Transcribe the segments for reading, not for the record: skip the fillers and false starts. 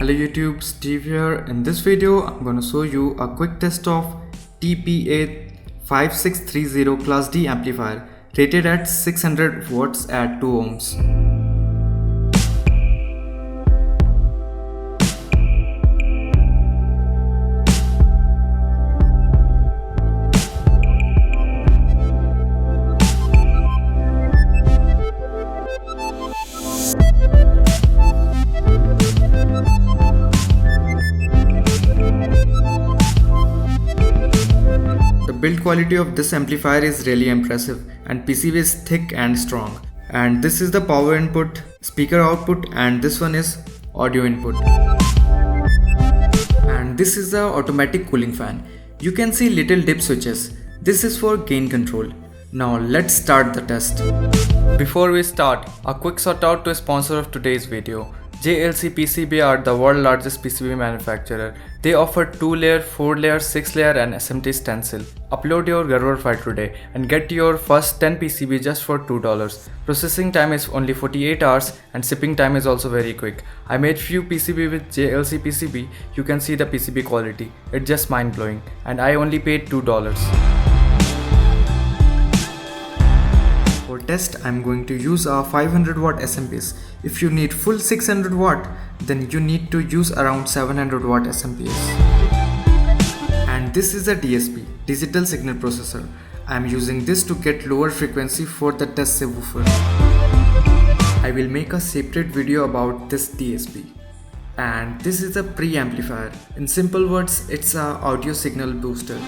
Hello YouTube, Steve here. In this video, I'm going to show you a quick test of TAS5630 Class D Amplifier rated at 600 watts at 2 ohms. The build quality of this amplifier is really impressive and PCB is thick and strong. And this is the power input, speaker output, and this one is audio input. And this is the automatic cooling fan. You can see little dip switches. This is for gain control. Now let's start the test. Before we start, a quick shout out to a sponsor of today's video. JLC PCB are the world's largest PCB manufacturer. They offer 2-layer, 4-layer, 6-layer and SMT stencil. Upload your Garvar file today and get your first 10 PCB just for $2. Processing time is only 48 hours and shipping time is also very quick. I made few PCB with JLC PCB. You can see the PCB quality. It's just mind blowing and I only paid $2. For test, I'm going to use a 500 watt SMPS. If you need full 600 watt, then you need to use around 700 watt SMPS. And this is a DSP, digital signal processor. I'm using this to get lower frequency for the test subwoofer. I will make a separate video about this DSP. And this is a Pre Amplifier. In simple words, it's an audio signal booster.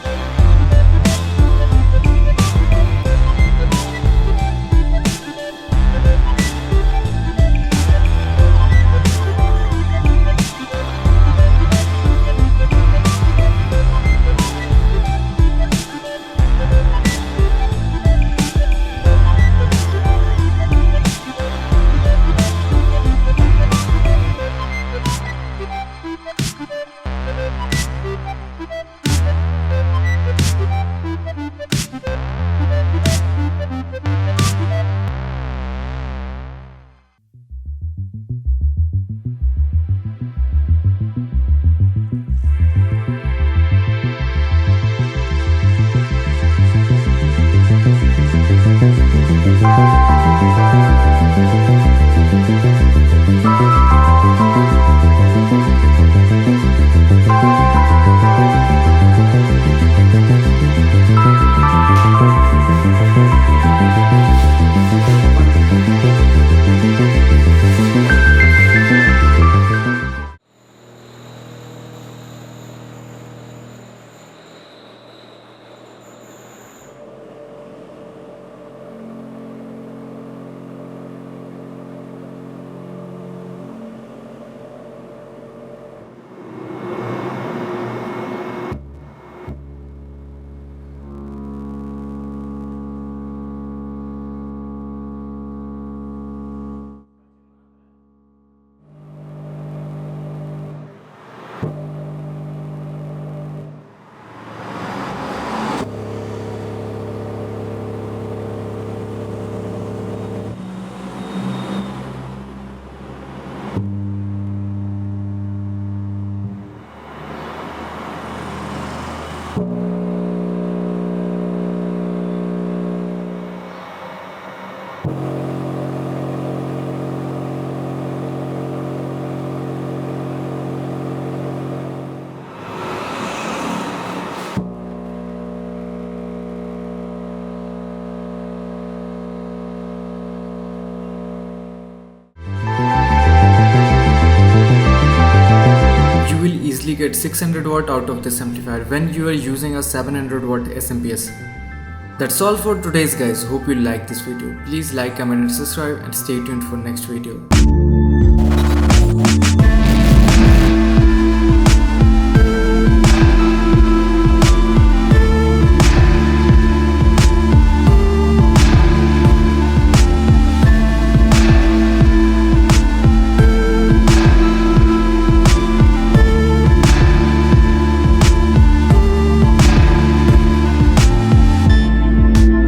Get 600 watt out of this amplifier when you are using a 700 watt SMPS. That's all for today's guys. Hope you like this video. Please like, comment and subscribe and stay tuned for next video.